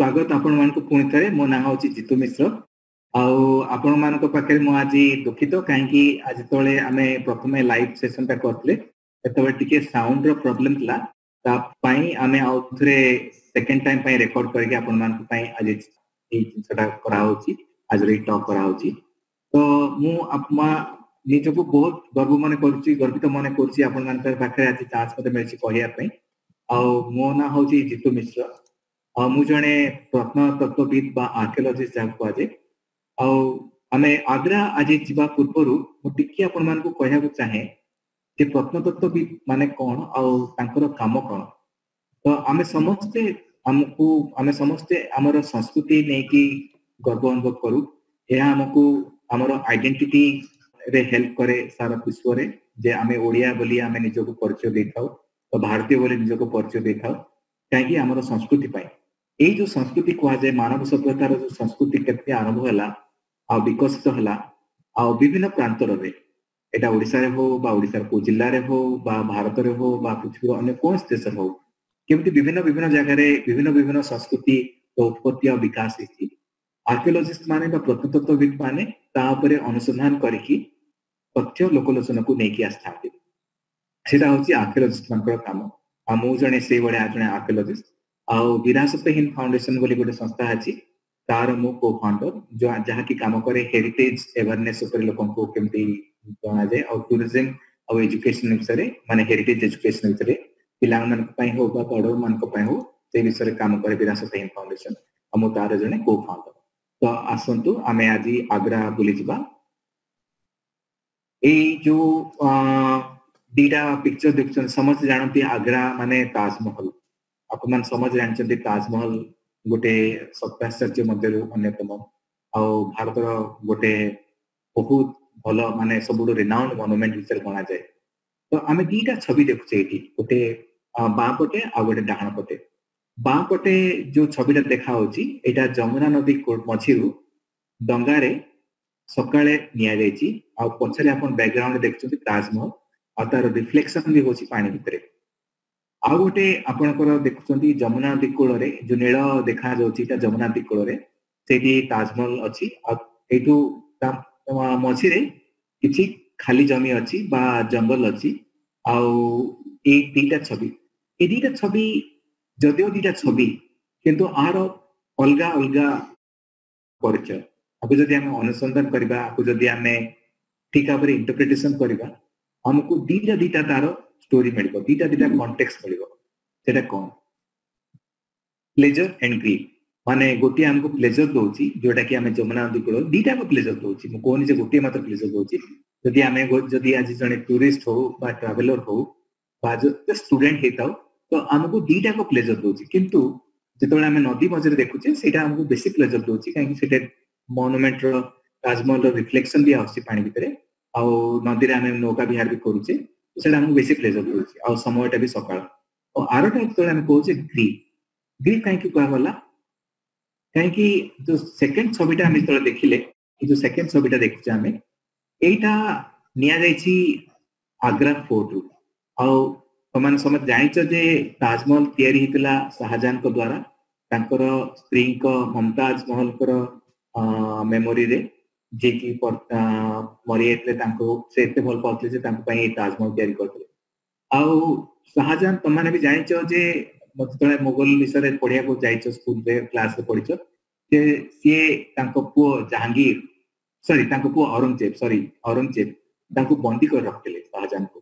स्वागत आपण मानक पुणी थे मो ना हूँ जितु मिश्र आपण मान पाखे मु आज दुखित कहीं आज जो आम प्रथम लाइव सेशन करते टे साउंड प्रोब्लेम था आम आउ थे सेकेंड टाइम रेकर्ड करके आपण मान आज जिनसा कराऊँगी आज टॉक कराऊँगी तो मु निजक बहुत गर्व मन गर्वित मन कर आज चांस मत मिली कहवाई मो ना हूँ जितु मिश्र मु जड़े प्रत्नतत्वविद बा आर्कियोलॉजिस्ट जहाँ कहुए आमे आग्रा आज जावा पूर्वर मुझे आपण मान कहना चाहे कि प्रत्नतत्वविद माने कौन आर काम कौन तो आमे समस्ते आमको आमे समस्ते आमर संस्कृति नहीं कि गर्व अनुभव करूँ यह आमको आमर आइडेंटिटी रे हेल्प करे सारा विश्व रे जे आमे ओडिया बोली आमे निजको परिचय दे थाउ तो भारतीय बोली निजको परिचय दे थाउ कहीं आमर संस्कृति पाई ये जो संस्कृति कह जाए मानव सभ्यतार जो संस्कृति केते आरंभ है आ विकसित है आ विभिन्न प्रांतर रे एटा ओडिसा रे हो बा ओडिसा को जिल्ला रे हो बा भारत रे हो बा पृथ्वी अन्य कौन देश हो केमती विभिन्न विभिन्न जगह रे विभिन्न विभिन्न संस्कृति उत्पत्ति और विकास होती आर्कियोलॉजिस्ट माने बा प्रत्नतत्वविद माने ता उपरे अनुसंधान करिकि तथ्य लोकलोचन को नेकी आस्थाते सेटा होची आर्कियोलॉजिस्ट मानकर काम आ मु जने से बडे जने आर्कियोलॉजिस्ट आ विरासतहीन फाउंडेशन बोली गोटे संस्था अछि तार मु को फाउंडर जो जहाँ की काम करे हेरिटेज अवेयरनेस ऊपर लोगों को केमती जाना जाए और टूरिज्म और एजुकेशन विषय माने हेरिटेज एजुकेशन विषय पिला मन पई हो बा बड़ मन को पई हो से विषय काम करे विरासतहीन फाउंडेशन आ मु तार जने को फाउंडर तो आसंतु आमे आज आग्रा बुली जिबा ए जो दीटा पिक्चर देखछन समझ जानती आग्रा माने ताजमहल अपन समझ जानते ताजमहल गोटे सप्ताश्चर्य मध्य अन्यतम आ भारत गोटे बहुत भल माने सब रिनाउंड मनुमेंट विषय गणा जाए तो आम दीटा छवि देखुचे ये गोटे बाँ पटे आ गोटे डाहाण पटे बाँ पटे जो छविटा देखा यहाँ जमुना नदी मझी डंगारे सकाळे निया जायछि आ पछरे अपन बैकग्राउंड देखुछथि ताजमहल आ तार रिफ्लेक्शन भी होछि पानी भितरे आ गोटे आपणकर देखुछथि जमुना नदी कूल जो नील देखा जाउछि जमुना नदी कूल से ताजमहल अच्छी आठू मझी किसी खाली जमी अच्छी बा जंगल अच्छी दीटा छवि ये दीटा छवि जदिओ दीटा छवि किंतु आर अलग अलग परिचय आपको जदि आम अनुसंधान करबा आपको जदि आम ठीक भाव इंटरप्रिटेशन करबा हमको दीटा दीटा तार स्टोरी मिल दीटा दीटा कॉन्टेक्स्ट मिल सेटा कौन प्लेजर एंड ग्रीफ माने गोटे हमको प्लेजर दउची जोटा कि आम जमुना नदी कूल दीटा को प्लेजर दउची मु कोनी जे गोटे मात्र प्लेजर दउची जदि आम जदि आज जने टूरिस्ट हो बा ट्रैवलर हो बा जो स्टूडेंट हेताओ तो हमको दीटा को प्लेजर दउची किंतु जेतोळे आम नदी मझे देखुचे सेटा हमको बेसी प्लेजर दउची काहे सेटा मोनुमेंट रो ताजमहल रो रिफ्लेक्शन भी आसी पानी भितरे आ नदी रे आम नौका विहार भी करूचे सेटा हमको बेसी प्लेजर दउची आ समयटा भी सकाळ और आरोटा जेतोळे आम कहूचे ग्रीफ ग्रीफ काहे कि कहा गला कहीं जो सेकेंड छविटा हम जो देखिले जो सेकेंड छविटा देखुचे आम एटा निया जायछि आग्रा फोर्ट रु आने समझ जाच जे ताजमहल तैयारी होता शाहजहां को द्वारा तांकर स्त्री को मुमताज महल मेमोरी रे जे कि मरी से एते भल पाउथले जे ताजमहल तैयारी करथिले आ शाहजहां तुमने भी जाच जे जो मुगल विषय पढ़िया को जाइछ स्कूल रे क्लास रे पढ़िछ जे सी पुओ जहांगीर सॉरी पुओ औरंगजेब बंदी कर रखते शाहजहां को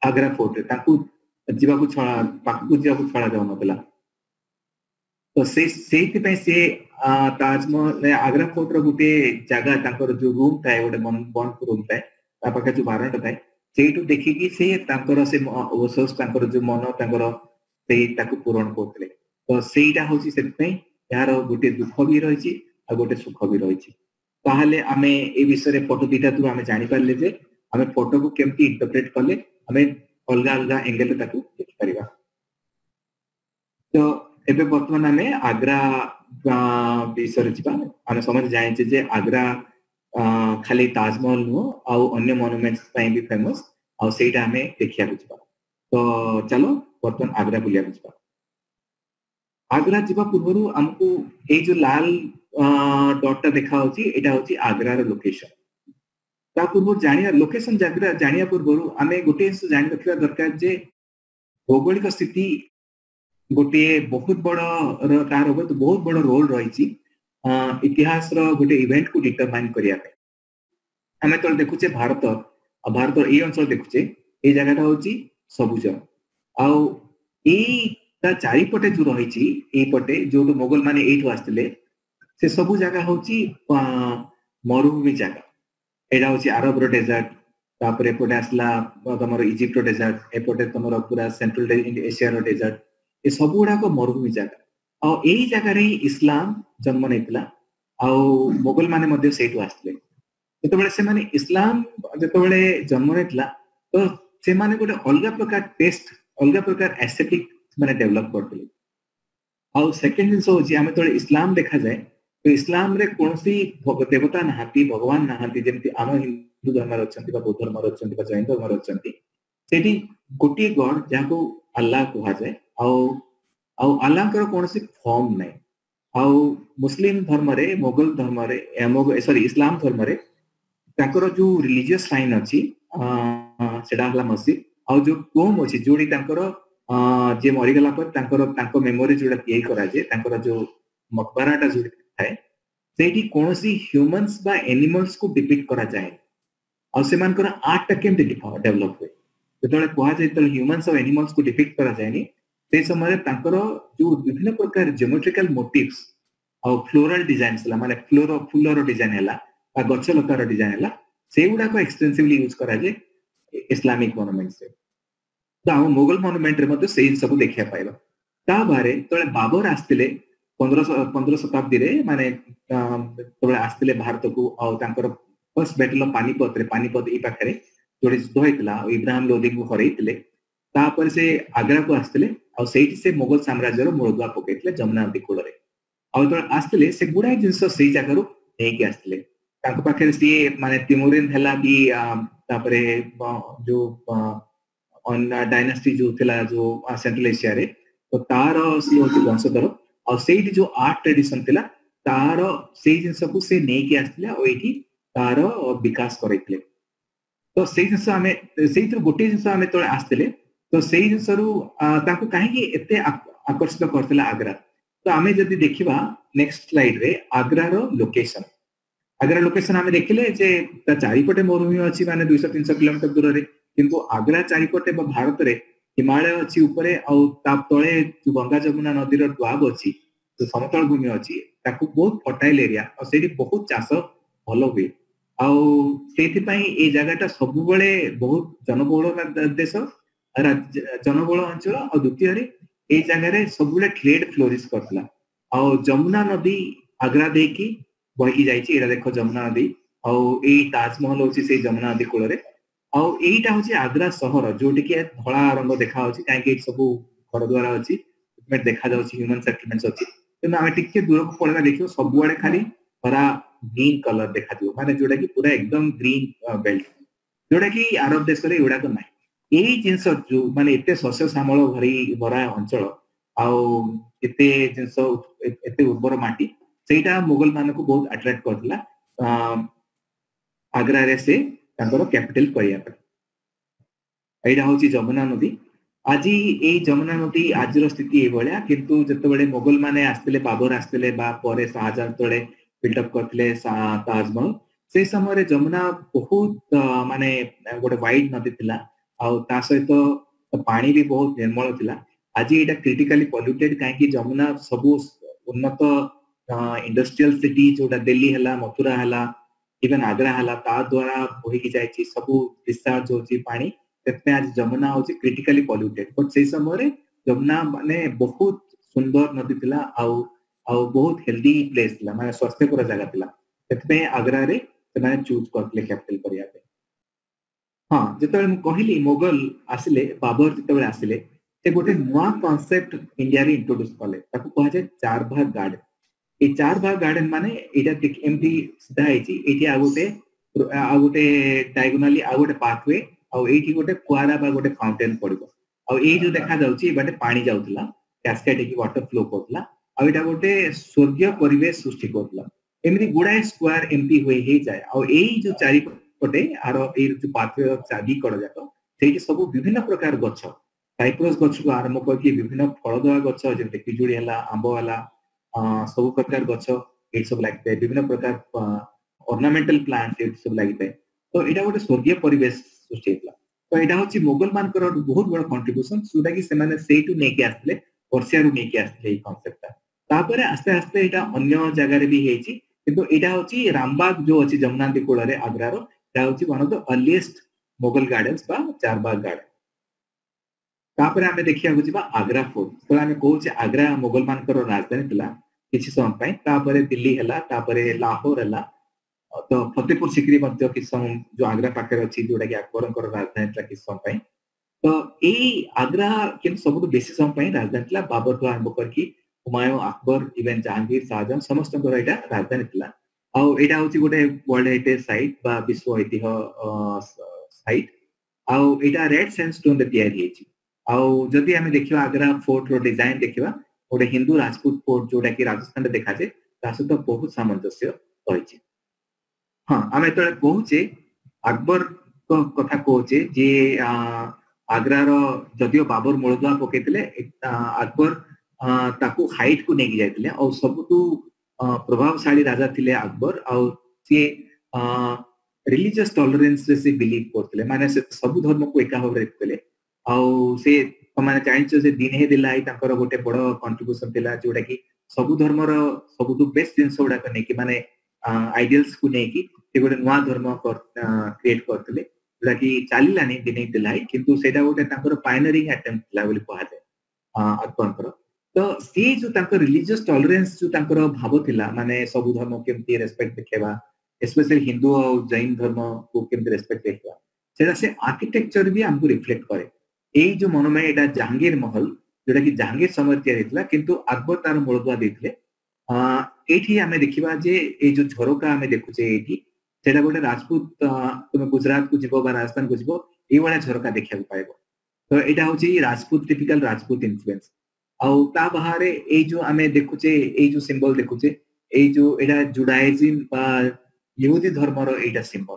आग्रा फोर्ट रे पाखु छड़ा जाऊ नथिला तो से ताजमहल आग्रा फोर्ट रो गुटे जगह जो रूम थाए गोटे बंद रूम थाए पाखे जो बारंटा थाए से देखिकी से जो मन ताको पूरण करते तो सेटा हूँ से यार गोटे दुख भी रही गोटे सुख भी रही ताहले आमे ए विषय फोटो दीटा तू आमे जानि पारले जे आमे फोटो को केमती इंटरप्रेट कले आमे अलग अलग एंगल ताको देखि परिबा तो एबे वर्तमान आमे आग्रा विषय जिबा आमे समझ जाय जे आग्रा खाली ताजमहल नो आ अन्य मोनुमेंट्स पई भी फेमस आ सेटा आमे देखिया जिबा तो चलो वर्तमान आग्रा बुलिया जिबा आग्रा जीवा पूर्व हमको ये जो लाल डॉट देखा होची एटा होची आग्रा रो लोकेशन ता पूर्व जानिया लोकेशन जानिया पूर्व आमे गोटे जानि रखिबा दरकार जे भौगोलिक स्थिति गोटे बहुत बड़ तार बहुत बड़ रोल रही इतिहास रो गोटे इवेंट को डिटरमाइन करिया पे आमे तो देखुचे भारत भारत ए अंचल देखुचे ए जगहटा होची सबुज आउ ए ता चारिपटे जो रही एपटे जो मोगल माने एठू आसले से सबु जगह होची मरुभूमि जगह एडा होची अरब रो डेजर्ट तापर एपटे आसला तमरो इजिप्ट रो डेजर्ट एपटे तमरो पूरा सेंट्रल एशिया रो डेजर्ट ए सब गुड़ा को मरुभूमि जगह आ यही जगह रे इस्लाम जन्म नेतला आ मोगल माने मध्ये सेठू आसले जेतबेले से माने इस्लाम जेतबेले जन्म नेतला तो से माने गोटे अलग प्रकार टेस्ट अलग प्रकार एस्थेटिक माने डेवलप करथिले आ सेकंड जिंस होची हमें तो इस्लाम देखा जाए तो इस्लाम रे कोनसी देवता नहाती भगवान नहाती जेमति आम हिंदू धर्म रे अछंती बा बौद्ध धर्म रे अछंती बा जैन धर्म रे अछंती सेठी गोटी गॉड जाको अल्लाह कहा जाए आ अल्लाह कर कोनसी फॉर्म नै आ मुस्लिम धर्म रे मोगल धर्म रे सॉरी इस्लाम धर्म रे ताकर जो रिलीजियस साइन अछि सेडा हला मस्जिद आ जो टोम अछि जोडी ताकर जे मरि गला पर तांको मेमोरी जोडा क्रिएट करा जे तांकर जो मकबराटा जोडी थाए सेठी कोनसी ह्यूमंस बा एनिमल्स को डिपिक्ट करा जाए आ सेमानकर आर्ट केमते डेवलप होय जेतले कोहा जे त ह्यूमंस और एनिमल्स को डिपिक्ट करा जाएनी से समय तांकर जो विभिन्न प्रकार ज्योमेट्रिकल मोटिव्स और फ्लोरल डिजाइन्स माने फूलर डिजाइन हैला आ गछ लतार डिजाइन हैला सेगुडा को एक्सटेंसिवली यूज करा जे इस्लामिक मोनुमेंट्स से तो हम मोगल मोनुमेंट रे मते सेही सब देखिया पाइबा ता बारे तळे बाबर आस्तिले 15 शताब्दी रे माने तळे आस्तिले भारत को आ तांकर फर्स्ट बैटल ऑफ पानीपत ई पाखरे जोडे युद्ध होइतला इब्राहिम लोधी को हरैतले तापर से आग्रा को आस्तिले आ सेठी से मोगल साम्राज्य रो मूलदुआ पकेतले जमुना नदी कूल रे आ तो आस्तिले से गुडा जिंस सेही जगह रो नेकी आस्तिले तांको पाखरे सी माने तिमुरिन हैला भी तापरे जो ऑन डायनास्टी जो थिला जो सेंट्रल एशिया रे तो तार सी होती वंशधर और सेठी जो आर्ट ट्रेडिशन थिला तार सेही जिंस को से नेकी आस्तिले आ एठी तार विकास करैतले तो सेही जिंस हमें सेही तो गोटे जिंस हमें तो आस्तिले तो सेही जिंस रु ताको काहे कि एते आकर्षित करथिला आग्रा तो हमें जदी देखिबा नेक्स्ट स्लाइड रे आग्रा रो लोकेशन हमें देखिले जे ता चारिपटे मरुभूमि अछि माने 200-300 किलोमीटर दूर रे किंतु आग्रा चारिपटे भारत रे हिमालय अछि ऊपरे आ ताप तळे जो गंगा जमुना नदी रो द्वाब अछि जो समतल भूमि अछि ताकू बहुत फर्टाइल एरिया और सेठी बहुत चाष भलो हुए आ सेठी पई ए जगहटा सब बेले बहुत जनबहुल देश जनबहुल अंचल और द्वितीय रे ए जगह रे सब बेले ट्रेड फ्लोरिश करथला आ जमुना नदी आग्रा देकी बही जाइछि एरा देखो जमुना नदी आ ए ताजमहल होछि से जमुना नदी कूल रे आ एटा होछि आग्रा शहर जोटी के धला रंग देखा होछि काहे कि सब घर द्वारा अछि में देखा जाउछि ह्यूमन सेटलमेंट्स अछि तो आमे टिके दूर को पळना देखियो सब बडे खाली हरा ग्रीन कलर देखा दियो माने जोटा कि पूरा एकदम ग्रीन बेल्ट जोटा कि अरब देश रे एडा को नाही एई जिंस जो माने एते सस्य श्यामल भरा अंचल आ एते जिंस एते उर्वर माटी सेटा मुगल मान को बहुत अट्रैक्ट करथिला आग्रा रे से तांकर कैपिटल करिया पे एडा होची जमुना नदी आज ए जमुना नदी आज रो स्थिति ए भलिया किंतु जते बेले मुगल माने आस्तिले बाबर आस्तिले बा परे शाहजहां तळे बिल्ड अप करथिले ताजमहल से समय रे जमुना बहुत माने गोटे वाइड नदी थिला आ ता सहित पानी भी बहुत निर्मल थिला आज एटा क्रिटिकली पॉल्यूटेड काहे कि जमुना सब उन्नत इंडस्ट्रियल सिटी जोटा दिल्ली हला मथुरा हला इवन आग्रा हला ता द्वारा बही की जायछि सब डिस्चार्ज होछि पानी तेतने आज जमुना होछि क्रिटिकली पॉल्यूटेड बट से समय रे जमुना माने बहुत सुंदर नदी थिला आ बहुत हेल्दी प्लेस थिला माने स्वास्थ्यकर जगह थिला तेतने आग्रा रे माने चूज करथले कैपिटल करिया पे हां जेतबे हम कहिली मुगल आसिले बाबर जेतबे आसिले से गोटे नवा कांसेप्ट इंडिया रे इंट्रोड्यूस करले ताको कहा जाय चार भाग गार्डन ए चार भाग गार्डन माने एटा एमटी सीधा आइची एटी आ गोटे डायगोनली आ गोटे पाथवे आ एटी गोटे कुआरा बा गोटे फाउंटेन पड़िबो आ ए जो देखा जाउची बाटे पानी जाउतला कैस्केड की वाटर फ्लो करथला आ एटा गोटे स्वर्गीय परिवेश सृष्टि करथला एमती गुड़ाए स्क्वायर एमती हुए ही जाए आ एई जो चारि पटे आर ए जो पाथवे चाबी कड़ जाक सेठी सब विभिन्न प्रकार गछ साइप्रस गछ को आरंभ करके विभिन्न फलदवा गछ जेते पिजुड़ी हला आंबो हला सब प्रकार गछ ए सब लागिते विभिन्न प्रकार ऑर्नामेंटल प्लांट ए सब लागिते तो एटा गोटे स्वर्गीय परिवेश सृष्टि हेतला तो एटा होची मोगल मानकर बहुत बड़ कंट्रीब्यूशन सुदा कि से माने सेटू नेके आस्ते पर्सिया रु नेके आस्ते ए कांसेप्ट तापर आस्ते आस्ते एटा अन्य जगह रे भी हेची किंतु एटा होची रामबाग जो अछि जमुना नदी कूल रे आग्रा रो एटा होची one of the earliest Mughal gardens बा चारबाग गार्डन तापर आमे देखिया होची बा आग्रा फोर्ट तो आमे कहूचे आग्रा मोगल मानकर राजधानी थिला किछि समय पय तापर दिल्ली हला तापर लाहौर हला तो फतेहपुर सिकरी मध्य किछि समय जो आग्रा पाखे अछि जोडा कि अकबरकर राजधानी थिला किछि समय पय तो एई आग्रा किन सबु बेसी समय पय राजधानी थिला बाबर को आरंभ करकी हुमायूं अकबर इवन जहांगीर शाहजहां समस्त को एटा राजधानी थिला आ एटा होची गोटे वर्ल्ड हेरिटेज साइट बा विश्व ऐतिह्य साइट आ एटा रेड सैंडस्टोन रे तयारी हेची आ जदि हमें देखिबा आग्रा फोर्ट रो डिजाइन देखिबा गोटे हिंदू राजपूत फोर्ट जोटा कि राजस्थान रे देखा जे ता सहित बहुत सामंजस्य रहिछि हां आमे तळे कहूचे अकबर को कथा कहूचे जे आग्रा रो जदियो बाबर मूलदुआ पकेतिले अकबर ताकू हाइट को नेकी जायतिले और सबटू प्रभावशाली राजा थिले अकबर और से रिलीजियस टॉलरेंस से बिलीव करतिले माने से सब धर्म को एका भाव रखतिले और से माने चाइन्छ से दिन हे दिलाई ताकर गोटे बड़ कंट्रीब्यूशन थिला जोटा कि सब धर्म रो सबटू बेस्ट जिंस उडा कने कि माने आइडियल्स को नेकी से गोटे नुवा धर्म क्रिएट करतिले जोटा कि चालिलानी दिन दिलाई किंतु सेटा गोटे ताकर पायनियरिंग अटेम्प्ट थिला बोली कहा जाय अकबर तो सी जो ताकर रिलीजियस टॉलरेंस जो ताकर भाव थिला माने सब धर्म केमती रेस्पेक्ट देखेबा स्पेशली हिंदू और जैन धर्म को केमती रेस्पेक्ट देखेबा सेटा से आर्किटेक्चर भी हमको रिफ्लेक्ट करे एई जो मोनुमेंट एटा जहांगीर महल जोटा कि जहांगीर समय तयार हेतला किंतु अकबर तार मूलदुआ देथिले एठी हमें देखिबा जे ए जो झरोका हमें देखुचे एठी सेटा गोटे राजपूत तुम गुजरात को जीवो बा राजस्थान को जीवो ए वाला झरोका देखिया पाइबो तो एटा होची राजपूत टिपिकल राजपूत इन्फ्लुएंस आउ ता बाहरे ए जो हमें देखुचे ए जो सिंबल देखुचे ए जो एटा जुडाइज्म बा यहूदी धर्म रो एटा सिंबल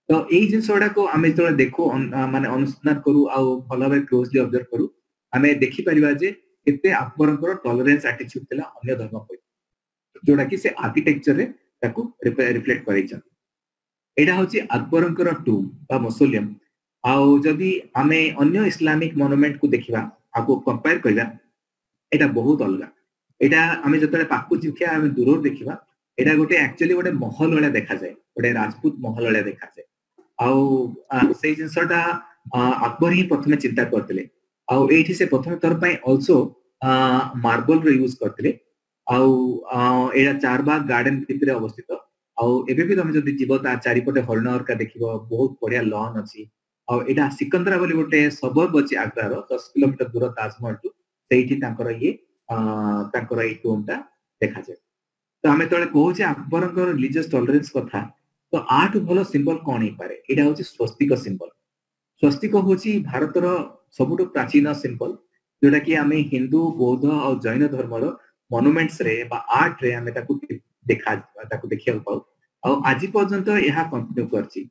तो एई जिंसोडा को हमें तो देखो माने अनुसंधान करू आ भलो भाबे क्लोजली ऑब्जर्व करू हमें देखि परिबा जे केते अकबरकर टॉलरेंस एटीट्यूड थिला अन्य धर्म को जोडा कि से आर्किटेक्चर रे ताकू रिफ्लेक्ट करै छ एटा होची अकबरकर टूम बा मौसोलियम आ जदी हमें अन्य इस्लामिक मोनुमेंट को देखिबा आको कंपेयर करिबा एटा बहुत अलगा एटा हमें जतले पाकु जिखिया हमें दूर देखिबा एटा गोटे एक्चुअली गोटे महल वाला देखा जाए गोटे राजपूत महल वाला देखा जाए आउ से जिंसटा अकबर ही प्रथमे चिंता करथिले आउ एठी से प्रथम तर पय आल्सो मार्बल रो यूज करथिले आउ एटा चारबाग गार्डन भितरे अवस्थित आउ एबे भी तमे जदी जीवता चारि पटे हरिणर का देखिबो बहुत बढ़िया लॉन अछि आउ एटा सिकंदरा बोली गोटे सबब अछि आग्रा रो 10 किलोमीटर दूर ताजमहल टू सेठी तांकर ये तांकर ए टूमटा देखा जाय तो हमें तळे कहूचे अकबरकर रिलीजियस टॉलरेंस कथा तो आठ भलो सिंबल कोन ही पारे एटा होची स्वस्तिक सिंबल स्वस्तिक होची भारत रो सबुटो प्राचीन सिंबल जोटा कि हमें हिंदू बौद्ध और जैन धर्म रो मोनुमेंट्स रे बा आर्ट रे हमें ताकू देखा ताकू देखिया पाउ और आज पर्यंत यहा कंटिन्यू करची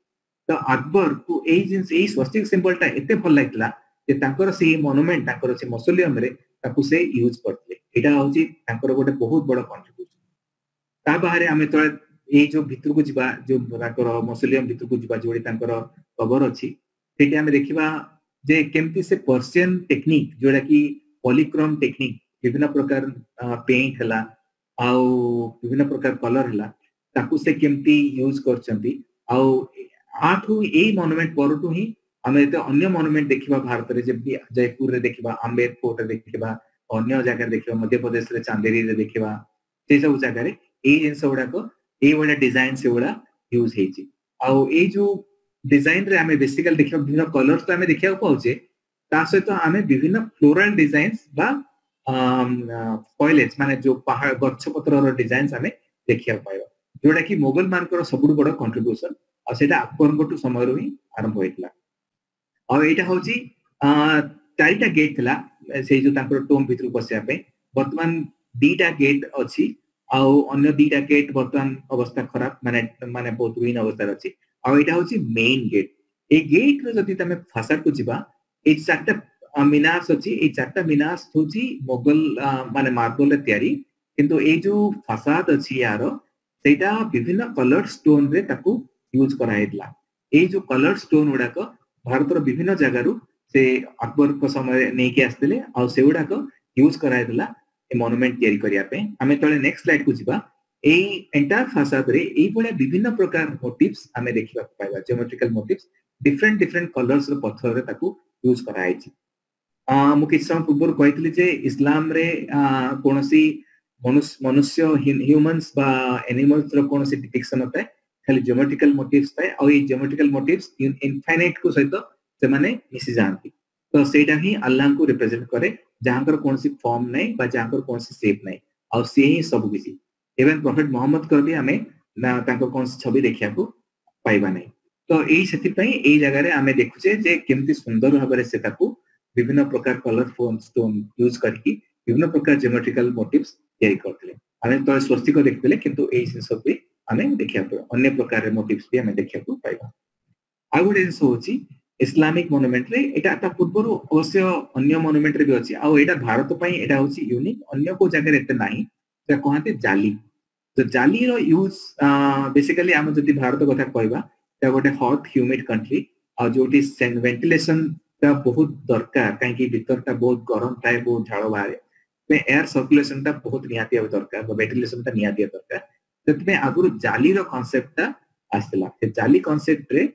तो अकबर को एई जिंस एई स्वस्तिक सिंबलटा एते भल लागला जे तांकर से मोनुमेंट तांकर से मौसोलियम रे ताकू से यूज करथले एटा होची तांकर गोटे बहुत बड़ कंट्रीब्यूशन ता बाहरे हमें तो ए जो भितर को जिबा जो ताकर मौसोलियम भितर को जिबा जोडी तांकर कवर अछि सेठी हमें देखिबा जे केमती से पर्शियन टेक्निक जोडा कि पॉलीक्रोम टेक्निक विभिन्न प्रकार पेंट हला आउ विभिन्न प्रकार कलर हला ताकू से केमती यूज करचंती आउ आठू ए मोनुमेंट परटू ही हमें तो अन्य मोनुमेंट देखिबा भारत रे जे जयपुर रे देखिबा आंबेर फोर्ट रे देखिबा अन्य जगह देखिबा मध्य प्रदेश रे चांदेरी रे देखिबा से सब जगह रे ए जिंस गुडा को ए वाला डिजाइन से गुडा यूज हेची आउ ए जो डिजाइन रे हमें बेसिकली देखिबा विभिन्न कलर्स तो हमें देखिया पाउचे ता सहित हमें विभिन्न फ्लोरल डिजाइन्स बा फॉइलेज माने जो पहाड़ गच्छ पत्र रो डिजाइन्स हमें देखिया पाइबा जोडा कि मोगल मानकर सबुठ बड़ कंट्रीब्यूशन आ सेटा अकबर समय रो ही आरंभ होइतला और एटा होची चारिटा गेट थिला से जो तांकर टोम भितर पसिया पे वर्तमान दीटा गेट अछि आउ अन्य दीटा गेट वर्तमान अवस्था खराब माने माने बहुत रुइन अवस्था अछि आउ एटा होछि मेन गेट ए गेट रे जति तमे फासाड को जिबा ए चारटा मिनार्स अछि ए चारटा मिनार्स होछि मोगल माने मार्बल रे तयारी किंतु ए जो फासाद अछि यार सेटा विभिन्न कलर स्टोन रे ताकू यूज कराइतला ए जो कलर स्टोन उडा को भारत रो विभिन्न जगह रु से अकबर को समय नै के आस्तिले आ से उडा को यूज कराइतला ए मोनुमेंट तयारी करिया पे हमें तळे नेक्स्ट स्लाइड को जिबा ए एंटायर फासाद रे ए बळे विभिन्न प्रकार मोटिव्स हमें देखिबा पाइबा geometrical motifs different different colours रो पत्थर रे ताकू यूज कराइछि मु किछ समय पूर्व कहितली जे इस्लाम रे कोनोसी मनुष्य ह्यूमंस बा एनिमल्स रो कोनोसी डिपिक्शन होता है खाली ज्योमेट्रिकल मोटिव्स थाए और ये ज्योमेट्रिकल मोटिव्स इनफाइनाइट को सहित से माने मिसी जानती तो सेटा ही अल्लाह को रिप्रेजेंट करे जहां कोनोसी फॉर्म नै बा जहां कोनोसी शेप नै और से ही सब किछि इवन प्रॉफिट मोहम्मद कर भी हमें ना तांको कोनोसी छवि देखिया को पाइबा नै तो एई सेति पई एई जगह रे हमें देखुचे जे केमती सुंदर भाबरे से ताकू विभिन्न प्रकार कलरफुल स्टोन यूज करके विभिन्न प्रकार ज्योमेट्रिकल मोटिव्स तयारी करथिले हमें तो स्वस्तिक देखथिले किंतु एई सब भी हमें देखिया को अन्य प्रकार रे मोटिव्स भी हमें देखिया को पाइबा आ गुड जिंस होची इस्लामिक मोनुमेंट रे एटा ता पूर्व अवश्य अन्य मोनुमेंट रे भी अछि आ एटा भारत पई एटा होची यूनिक अन्य को जगह रे एते नाही से कहते जाली तो जाली रो यूज बेसिकली हम जति भारत कथा कहबा ता गोटे हॉट ह्यूमिड कंट्री आ जोटी वेंटिलेशन ता बहुत दरकार काहे कि भीतर ता बहुत गरम थाए बहुत झाड़ बाहर पे एयर सर्कुलेशन ता बहुत निहाती दरकार वेंटिलेशन ता निहाती दरकार ततमे आगुरु जाली रो कांसेप्ट ता आस्तिला से जाली कांसेप्ट रे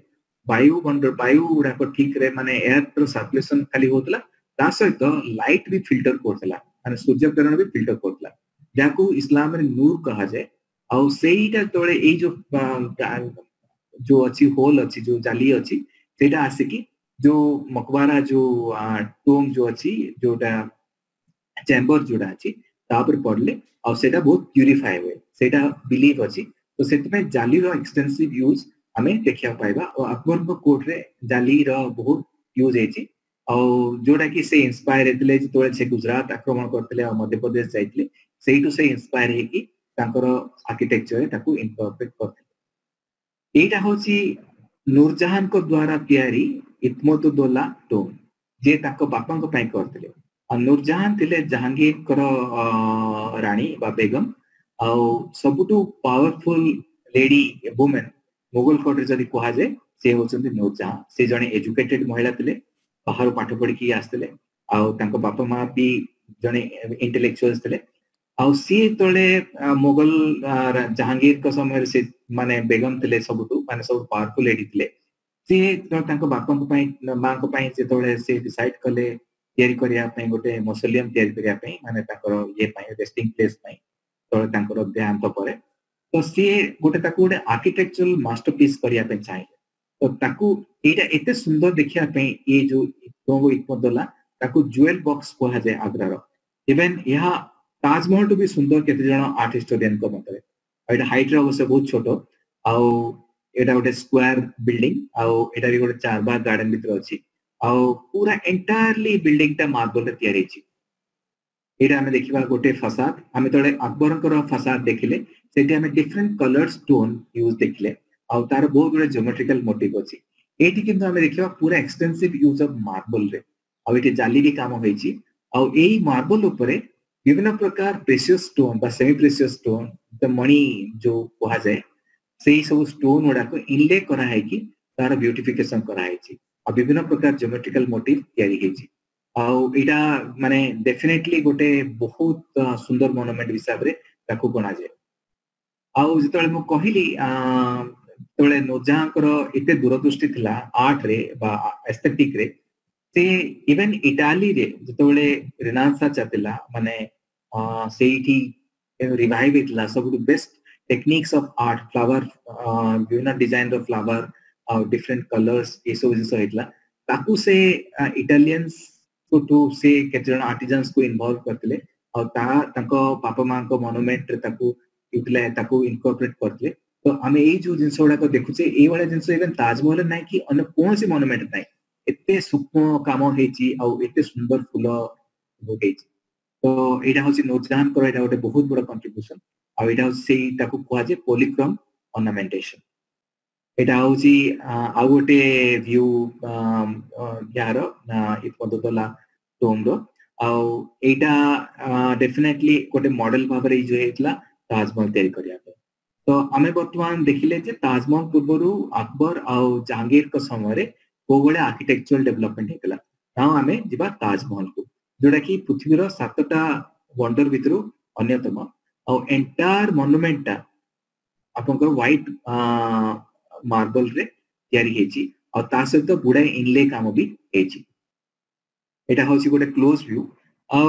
वायु उडा को ठीक रे माने एयर रो सर्कुलेशन खाली होतला ता सहित लाइट भी फिल्टर करतला माने सूर्य किरण भी फिल्टर करतला जाको इस्लाम रे नूर कहा जाय आ सेईटा तोळे ए जो अछि होल अछि जो जाली अछि सेटा आसे कि जो मकबरा जो टोम जो अछि जोटा चैम्बर जोड़ा अछि तापर पड़ले और सेटा बहुत प्यूरिफाई हुए सेटा बिलीव अछि तो सेति में जाली रो एक्सटेंसिव यूज हमें देखिया पाइबा और अकबर को कोर्ट रे जाली रो बहुत यूज हेछि और जोड़ा कि से इंस्पायर हेतले जे तोळे से गुजरात आक्रमण करतले और मध्य प्रदेश जाइतले सेइटु से इंस्पायर हे कि तांकर आर्किटेक्चर ताकू इनकॉर्पोरेट करतले एटा होछि नूरजहां को द्वारा तयारी इत्मतुद्दौला टोम जे ताको बापा को पई करतले और नूरजहां थिले जहांगीर करो रानी बा बेगम आ सबुटु powerful lady women Mughal court रे जदी कहा जाय से होचंदी नूरजहां से जने एजुकेटेड महिला थिले बाहर पाठ पढ़ी की आस्तेले आ तांको बापा मां भी जने इंटेलेक्चुअल्स थिले आ सी तळे मुगल जहांगीर को समय से माने बेगम थिले सबुटु माने सब पावरफुल लेडी थिले से तांको बापा को पई मां को पई से तळे से डिसाइड कले तयारी करिया पई गोटे मौसोलियम तयारी करिया पई माने ताकर ये पई रेस्टिंग प्लेस पई तळे तांकर देहांत परे तो सी गोटे ताकू गोटे आर्किटेक्चरल मास्टरपीस करिया पई चाहे तो ताकू एटा एते सुंदर देखिया पई ये जो तोंगो इत्मतुद्दौला ताकू ज्वेल बॉक्स कहा जाय आग्रा रो इवन यहा ताजमहल तो भी सुंदर केते जण आर्ट हिस्टोरियन को मतरे एटा हाइट रो अवश्य बहुत छोटो आ एटा गोटे स्क्वायर बिल्डिंग आ एटा भी गोटे चार बाग गार्डन भीतर अछि आ पूरा एंटायरली बिल्डिंग ता मार्बल रे तयारी अछि एटा हमें देखिबा गोटे फासाद हमें तळे अकबर को फासाद देखिले सेठी हमें डिफरेंट कलर स्टोन यूज देखिले आ तार बहुत बड़े ज्योमेट्रिकल मोटिव अछि एठी किंतु हमें देखिबा पूरा एक्सटेंसिव यूज ऑफ मार्बल रे आ एठी जाली भी काम होईची आ एई मार्बल ऊपरे विभिन्न प्रकार प्रेशियस स्टोन बा सेमी प्रेशियस स्टोन द मणि जो कहा जाए सेही सब स्टोन उडा को इनले करा है कि तार ब्यूटिफिकेशन करा है छी आ विभिन्न प्रकार ज्योमेट्रिकल मोटिव तयारी है छी आ एटा माने डेफिनेटली गोटे बहुत सुंदर मोनुमेंट हिसाब रे ताकू गणा जाए आ जतळे मु कहिली तळे नूरजहां कर एते दूरदृष्टि थिला आर्ट रे बा एस्थेटिक रे से इवन इटाली रे जतळे रेनेसां चतिला माने सेठी रिवाइव इतला सब best techniques of art flower विभिन्न डिजाइन रो फ्लावर और डिफरेंट कलर्स ये सब जिंस इतला ताकू से इटालियंस को टू से केते जण आर्टिजन्स को इन्वॉल्व करतले और ताको पापा मां को मोनुमेंट रे ताकू इतले ताकू इनकॉर्पोरेट करतले तो हमें ए जो जिंस उडा को देखुचे ए वाला जिंस इवन ताजमहल नै कि अन्य कोन से मोनुमेंट नै एते सूक्ष्म काम हेची और एते सुंदर फूल तो एटा होची नूरजहान को एटा गोटे बहुत बड़ा कंट्रीब्यूशन आ एटा होची ताको कुआ जे पॉलीक्रोम ऑर्नामेंटेशन एटा होची आ गोटे व्यू यार इ पदतला टोम रो आ एटा डेफिनेटली गोटे मॉडल भाबरे जो हेतला ताजमहल तैयारी करिया तो आमे वर्तमान देखिले जे ताजमहल पूर्वरु अकबर आ जहांगीर को समय को बड़े आर्किटेक्चरल डेवलपमेंट हेतला ता आमे जिबा ताजमहल को जोटा कि पृथ्वीर 7टा वंडर भितरु अन्यतम आ एंटायर मॉन्यूमेंट टा आपनकर व्हाइट मार्बल रे तयारी हेची आ ता सहित बुडा इनले काम भी हेची एटा होची गोटे क्लोज व्यू आ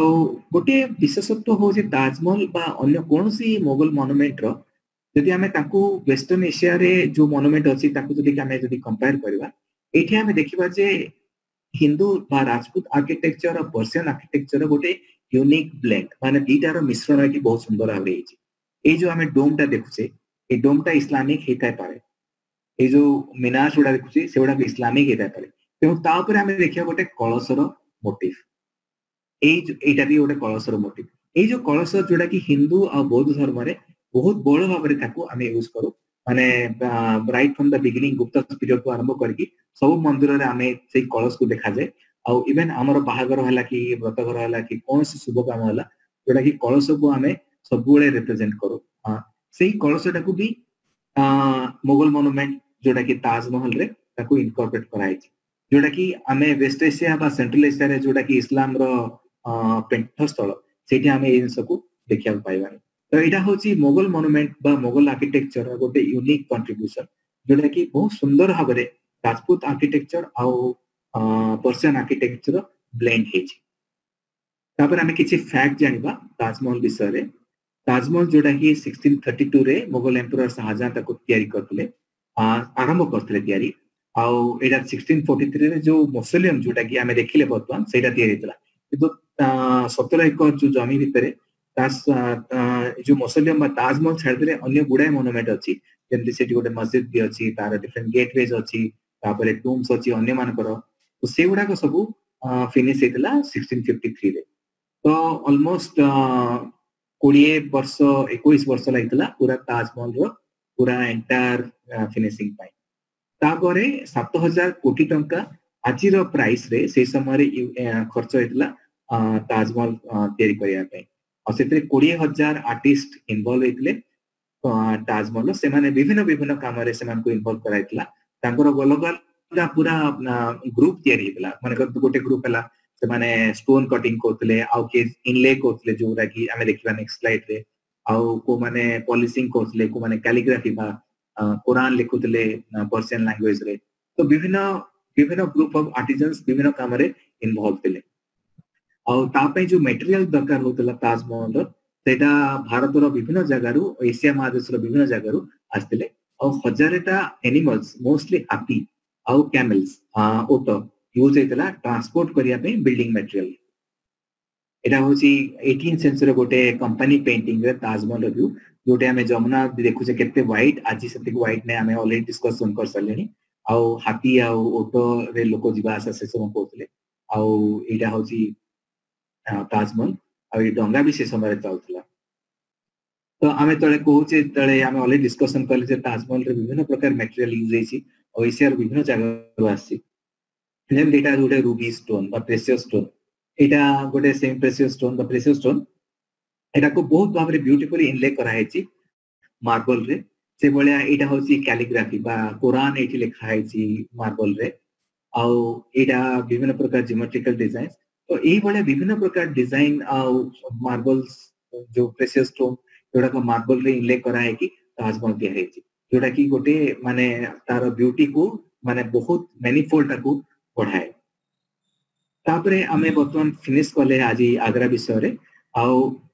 गोटे विशेषत्व हो जे ताजमहल बा अन्य कोनसी मुगल मॉन्यूमेंट रो जदि हमें ताकू वेस्टर्न एशिया रे जो मॉन्यूमेंट अछि ताकू जदि हमें जदि कंपेयर करबा एठी हमें देखिबा जे हिंदू बा राजपूत आर्किटेक्चर और पर्शियन आर्किटेक्चर गोटे यूनिक ब्लेंड माने दीटार मिश्रण एठी बहुत सुंदर भाबरे हेछि ए जो हमें डोम टा देखुछे ए डोम टा इस्लामिक हेताय पारे ए जो मीनार जोड़ा देखुछे सेउडा इस्लामिक हेताय पारे तेउ ता ऊपर हमें देखिया गोटे कलशर मोटिव एटा भी गोटे कलशर मोटिव ए जो कलश जोड़ा कि हिंदू और बौद्ध धर्म रे बहुत बड़ भाबरे ताकू हमें यूज करू माने right from the beginning Gupta period को आरंभ करके सब मंदिर रे हमें से कलश को देखा जाए आ इवन हमर बाहागर हला कि व्रतघर हला कि कोन से शुभ काम हला जोड़ा कि कलश को हमें सब गुळे रिप्रेजेंट करू सेही कलशटा को भी मुगल मॉन्यूमेंट जोड़ा कि ताजमहल रे ताकू इनकॉर्पोरेट कराई जोड़ा कि हमें वेस्ट एशिया बा सेंट्रल एशिया रे जोड़ा कि इस्लाम रो पेंठस्थल सेठी हमें इन सब को देखिया पाइबा तो एटा होची मुगल मॉन्यूमेंट बा मुगल आर्किटेक्चर गोटे यूनिक कंट्रीब्यूशन जोटा कि बहुत सुंदर भाबरे राजपूत आर्किटेक्चर आ पर्शियन आर्किटेक्चर ब्लेंड हेची तापर हमें किछि फैक्ट जानिबा ताजमहल विषय रे ताजमहल जोटा कि 1632 रे मुगल एम्परर शाहजहां ताको तयारी करथले आरंभ करथले तयारी आ एटा 1643 रे जो मौसोलियम जोटा कि हमें देखिले बर्तमान सेटा तयारी हेतला किंतु 17 एकड़ जो जमी भितरे जो मौसोलियम बा ताजमहल छाड़दे अन्य गुडाय मॉन्यूमेंट अछि जेमति सेठी गोटे मस्जिद भी अछि तार डिफरेंट गेटवेज अछि तापर टूम्स अछि अन्य मानकर तो से गुडा को सब फिनिश हेतला 1653 रे तो ऑलमोस्ट 20 वर्ष 21 वर्ष लागतला पूरा ताजमहल रो पूरा एंटायर फिनिशिंग पाई तापरे 7000 कोटी टंका आजिर प्राइस रे से समय रे खर्च हेतला ताजमहल तयारी करिया पई और सेते 20000 आर्टिस्ट इन्वॉल्व हेतले ताजमहल से माने विभिन्न विभिन्न काम रे सेमान को इन्वॉल्व कराइतला तांकर गलगल पूरा ग्रुप तयारी हेतला माने गोटे ग्रुप हला से माने स्टोन कटिंग करतले आ के इनले करतले जोरा कि हमें देखिबा नेक्स्ट स्लाइड रे आ को माने पॉलिशिंग करतले को माने कैलीग्राफी बा कुरान लिखुतले पर्शियन लैंग्वेज रे तो विभिन्न विभिन्न ग्रुप ऑफ आर्टिजन्स विभिन्न काम रे इन्वॉल्व थिले और तापे जो मटेरियल दरकार होतला ताजमहल सेटा भारत रो विभिन्न जगह रु एशिया महादेश रो विभिन्न जगह रु आस्तिले और हजारेटा एनिमल्स मोस्टली हाथी और कैमल्स ओट यूज हेतला ट्रांसपोर्ट करिया पे बिल्डिंग मटेरियल एटा होची 18th सेंचुरी गोटे कंपनी पेंटिंग रे ताजमहल रिव्यू जोटे हमें जमुना देखु जे केते व्हाइट आजि सते व्हाइट ने हमें ऑलरेडी डिस्कशन कर सलेनी आ हाथी आ ओटो रे लोको जिबा आसा से सब कोतले आ एटा होची ताजमहल आ ए डंगा भी से समय चलतला तो आमे तळे कहूचे तळे आमे ऑलरेडी डिस्कशन करले जे ताजमहल रे विभिन्न प्रकार मटेरियल यूज हेची और एशिया रे विभिन्न जगह आसी जेम डेटा जोटे रूबी स्टोन बा प्रेशियस स्टोन एटा गोटे सेम प्रेशियस स्टोन बा प्रेशियस स्टोन एटा को बहुत भाबरे ब्यूटीफुली इनले करा हेची मार्बल रे से बळिया एटा होची कैलीग्राफी बा कुरान एठी लिखा हेची मार्बल रे आ एटा विभिन्न प्रकार ज्योमेट्रिकल डिजाइन तो एही बळे विभिन्न प्रकार डिजाइन आ मार्बल्स जो प्रेशियस स्टोन जोड़ा को मार्बल रे इनले करा है कि ताजमहल तयार हेची जोड़ा कि गोटे माने तार ब्यूटी को माने बहुत मैनीफोल्ड को बढ़ाए तापरे हमें बर्तमान फिनिश कले आज आग्रा विषय रे आ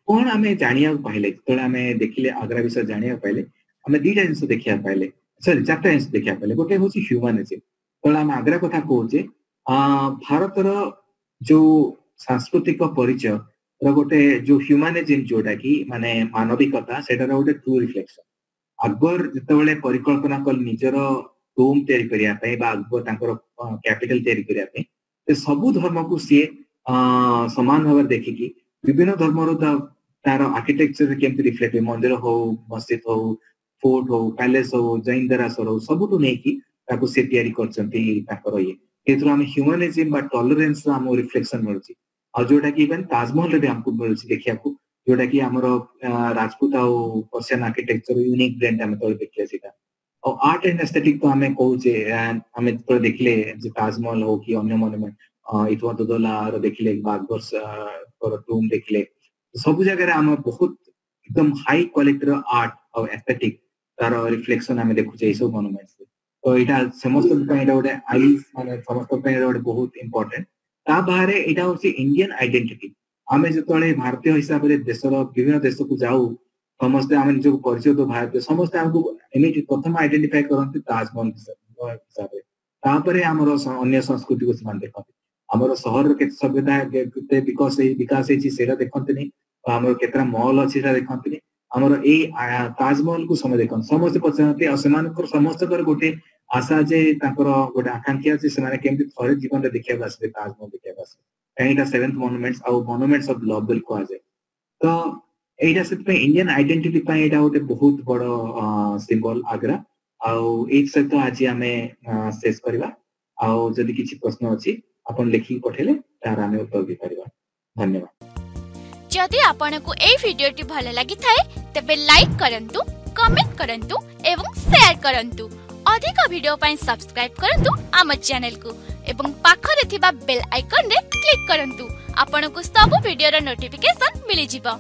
कोन हमें जानिया पाइले तो हमें देखिले आग्रा विषय जानिया पाइले हमें दीटा जिंस देखिया पाइले सॉरी चारटा जिंस देखिया पाइले गोटे होची ह्यूमनिज्म तो हम आग्रा कथा कहूचे भारत रो जो सांस्कृतिक परिचय गोटे जो ह्यूमनिज्म जोटा कि माने मानविकता सेटार गोटे ट्रू रिफ्लेक्शन अकबर जितेबाला परिकल्पना कल निजर टोम तैयारी करिया पे बा अकबर तांकर कैपिटल तैयारी करिया पे सबु धर्म को सी समान भाव देखिकी विभिन्न धर्मर तार आर्किटेक्चर केमती रिफ्लेक्ट मंदिर हो मस्जिद हो फोर्ट हो पैलेस हो जैन देरासर हो सबुठू नहीं ताको से तैयारी करचंती ताकर ये एथरो हम ह्यूमनिज्म बा टॉलरेंस हम रिफ्लेक्शन मिलुची और जोटा कि इवन ताजमहल रे हमको मिलुची देखिया को जोटा कि हमर राजपूत और पर्शियन आर्किटेक्चर यूनिक ब्लेंड हम तो देखले सीता और आर्ट एंड एस्थेटिक तो हमें कहूचे हमें तो देखले जे ताजमहल हो कि अन्य मोनुमेंट इतवा तो दोला और देखले बागबर्स और टूम देखले सब जगह हम बहुत एकदम हाई क्वालिटी रो आर्ट और एस्थेटिक तार रिफ्लेक्शन हमें देखुचे ए सब मोनुमेंट्स तो एटा समस्त पई गोटे आई माने समस्त पई गोटे बहुत इंपोर्टेंट ता बाहरे एटा होची इंडियन आइडेंटिटी आमे जतले भारतीय हिसाब रे देशर विभिन्न देश को जाऊ समस्त आमे निजको परिचय तो भारतीय समस्त हमको एमिट प्रथम आइडेंटिफाई करंती ताजमहल हिसाब रे तापरे हमर अन्य संस्कृति को समान देखते हमर शहर के सभ्यता के विकास है सेटा देखते नहीं हमर केतरा मॉल अछि सेटा देखते नहीं हमर ए ताजमहल को समय देखन समस्त पछाते और समानकर समस्त कर गोटे आशा जे ताकर गोटे आकांक्षा जे सेमाने केमति थरे जीवन रे देखिया बासबे ताजमहल देखिया बासबे एटा 7th मॉन्यूमेंट्स और मॉन्यूमेंट्स ऑफ लव बिल को आजे तो एटा से इंडियन आइडेंटिटी पई एटा गोटे बहुत बड़ सिंबल आग्रा और एक सहित आज हमें शेष करबा और जदि किछि प्रश्न अछि अपन लिखि पठेले तार हमें उत्तर दे परबा धन्यवाद जदि आपनको ए भिडियोटी भल लागि थाए तबे लाइक करंतु कमेंट करंतु एवं शेयर करंतु अधिक वीडियो पाई सब्सक्राइब करंतु आम चैनल को एवं पाखरे थिबा बेल आइकन रे क्लिक करंतु आपनको सब वीडियो रो नोटिफिकेशन मिलि जिवो।